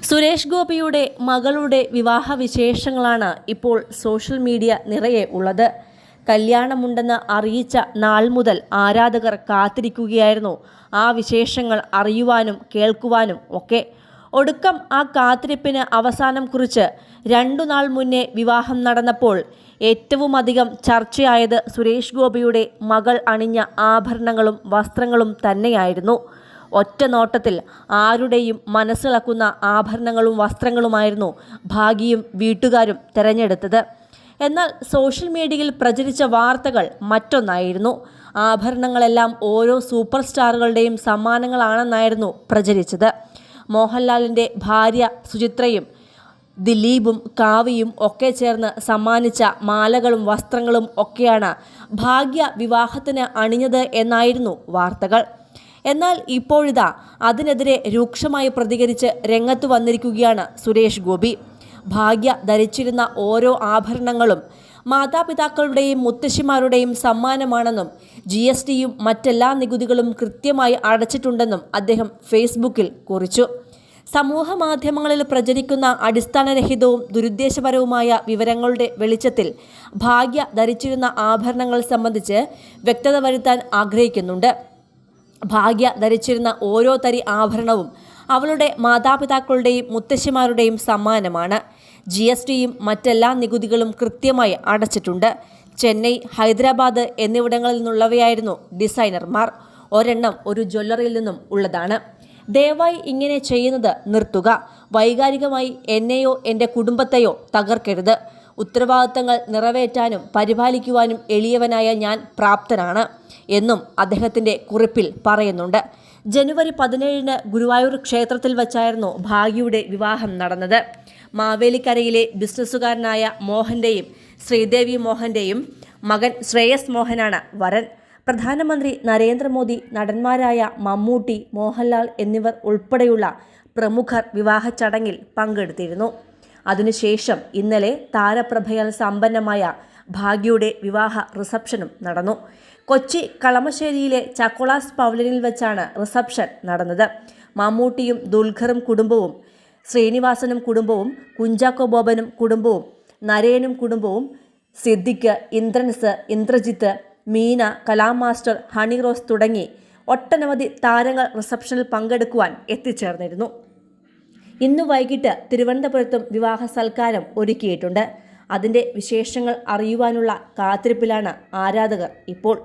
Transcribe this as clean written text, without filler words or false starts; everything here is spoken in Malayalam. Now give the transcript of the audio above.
സുരേഷ് ഗോപിയുടെ മകളുടെ വിവാഹ വിശേഷങ്ങളാണ് ഇപ്പോൾ സോഷ്യൽ മീഡിയ നിറയെ ഉള്ളത്. കല്യാണമുണ്ടെന്ന് അറിയിച്ച നാൾ മുതൽ ആരാധകർ കാത്തിരിക്കുകയായിരുന്നു ആ വിശേഷങ്ങൾ അറിയുവാനും കേൾക്കുവാനും ഒക്കെ. ഒടുക്കം ആ കാത്തിരിപ്പിന് അവസാനം കുറിച്ച് 2 നാൾ മുന്നേ വിവാഹം നടന്നപ്പോൾ ഏറ്റവുമധികം ചർച്ചയായത് സുരേഷ് ഗോപിയുടെ മകൾ അണിഞ്ഞ ആഭരണങ്ങളും വസ്ത്രങ്ങളും തന്നെയായിരുന്നു. ഒറ്റ നോട്ടത്തിൽ ആരുടെയും മനസ്സിളക്കുന്ന ആഭരണങ്ങളും വസ്ത്രങ്ങളുമായിരുന്നു ഭാഗ്യയും വീട്ടുകാരും തിരഞ്ഞെടുത്തത്. എന്നാൽ സോഷ്യൽ മീഡിയയിൽ പ്രചരിച്ച വാർത്തകൾ മറ്റൊന്നായിരുന്നു. ആഭരണങ്ങളെല്ലാം ഓരോ സൂപ്പർ സ്റ്റാറുകളുടെയും സമ്മാനങ്ങളാണെന്നായിരുന്നു പ്രചരിച്ചത്. മോഹൻലാലിൻ്റെ ഭാര്യ സുചിത്രയും ദിലീപും കാവ്യയും ഒക്കെ ചേർന്ന് സമ്മാനിച്ച മാലകളും വസ്ത്രങ്ങളും ഒക്കെയാണ് ഭാഗ്യ വിവാഹത്തിന് അണിഞ്ഞത് എന്നായിരുന്നു വാർത്തകൾ. എന്നാൽ ഇപ്പോഴിതാ അതിനെതിരെ രൂക്ഷമായി പ്രതികരിച്ച് രംഗത്ത് വന്നിരിക്കുകയാണ് സുരേഷ് ഗോപി. ഭാഗ്യ ധരിച്ചിരുന്ന ഓരോ ആഭരണങ്ങളും മാതാപിതാക്കളുടെയും മുത്തശ്ശിമാരുടെയും സമ്മാനമാണെന്നും GSTയും മറ്റെല്ലാ നികുതികളും കൃത്യമായി അടച്ചിട്ടുണ്ടെന്നും അദ്ദേഹം ഫേസ്ബുക്കിൽ കുറിച്ചു. സമൂഹ മാധ്യമങ്ങളിൽ പ്രചരിക്കുന്ന അടിസ്ഥാനരഹിതവും ദുരുദ്ദേശപരവുമായ വിവരങ്ങളുടെ വെളിച്ചത്തിൽ ഭാഗ്യ ധരിച്ചിരുന്ന ആഭരണങ്ങൾ സംബന്ധിച്ച് വ്യക്തത വരുത്താൻ ആഗ്രഹിക്കുന്നുണ്ട്. ഭാഗ്യ ധരിച്ചിരുന്ന ഓരോ തരി ആഭരണവും അവളുടെ മാതാപിതാക്കളുടെയും മുത്തശ്ശിമാരുടെയും സമ്മാനമാണ്. GSTയും മറ്റെല്ലാ നികുതികളും കൃത്യമായി അടച്ചിട്ടുണ്ട്. ചെന്നൈ, ഹൈദരാബാദ് എന്നിവിടങ്ങളിൽ നിന്നുള്ളവയായിരുന്നു ഡിസൈനർമാർ. ഒരെണ്ണം ഒരു ജ്വല്ലറിയിൽ നിന്നും ഉള്ളതാണ്. ദയവായി ഇങ്ങനെ ചെയ്യുന്നത് നിർത്തുക. വൈകാരികമായി എന്നെയോ എൻ്റെ കുടുംബത്തെയോ തകർക്കരുത്. ഉത്തരവാദിത്തങ്ങൾ നിറവേറ്റാനും പരിപാലിക്കുവാനും എളിയവനായ ഞാൻ പ്രാപ്തനാണ് എന്നും അദ്ദേഹത്തിൻ്റെ കുറിപ്പിൽ പറയുന്നുണ്ട്. ജനുവരി 17 ഗുരുവായൂർ ക്ഷേത്രത്തിൽ വച്ചായിരുന്നു ഭാഗ്യയുടെ വിവാഹം നടന്നത്. മാവേലിക്കരയിലെ ബിസിനസ്സുകാരനായ മോഹൻ്റെയും ശ്രീദേവി മോഹൻ്റെയും മകൻ ശ്രേയസ് മോഹനാണ് വരൻ. പ്രധാനമന്ത്രി നരേന്ദ്രമോദി, നടന്മാരായ മമ്മൂട്ടി, മോഹൻലാൽ എന്നിവർ ഉൾപ്പെടെയുള്ള പ്രമുഖർ വിവാഹ ചടങ്ങിൽ പങ്കെടുത്തിരുന്നു. അതിനുശേഷം ഇന്നലെ താരപ്രഭയാൽ സമ്പന്നമായ ഭാഗ്യയുടെ വിവാഹ റിസപ്ഷനും നടന്നു. കൊച്ചി കളമശ്ശേരിയിലെ ചക്കോളാസ് പവലിയനിൽ വെച്ചാണ് റിസപ്ഷൻ നടന്നത്. മമ്മൂട്ടിയും ദുൽഖറും കുടുംബവും, ശ്രീനിവാസനും കുടുംബവും, കുഞ്ചാക്കോ ബോബനും കുടുംബവും, നരേനും കുടുംബവും, സിദ്ദിഖ്, ഇന്ദ്രൻസ്, ഇന്ദ്രജിത്ത്, മീന, കലാം മാസ്റ്റർ, ഹണി റോസ് തുടങ്ങി ഒട്ടനവധി താരങ്ങൾ റിസപ്ഷനിൽ പങ്കെടുക്കുവാൻ എത്തിച്ചേർന്നിരുന്നു. ഇന്നു വൈകിട്ട് തിരുവനന്തപുരത്തും വിവാഹ സൽക്കാരം ഒരുക്കിയിട്ടുണ്ട്. അതിൻ്റെ വിശേഷങ്ങൾ അറിയുവാനുള്ള കാത്തിരിപ്പിലാണ് ആരാധകർ ഇപ്പോൾ.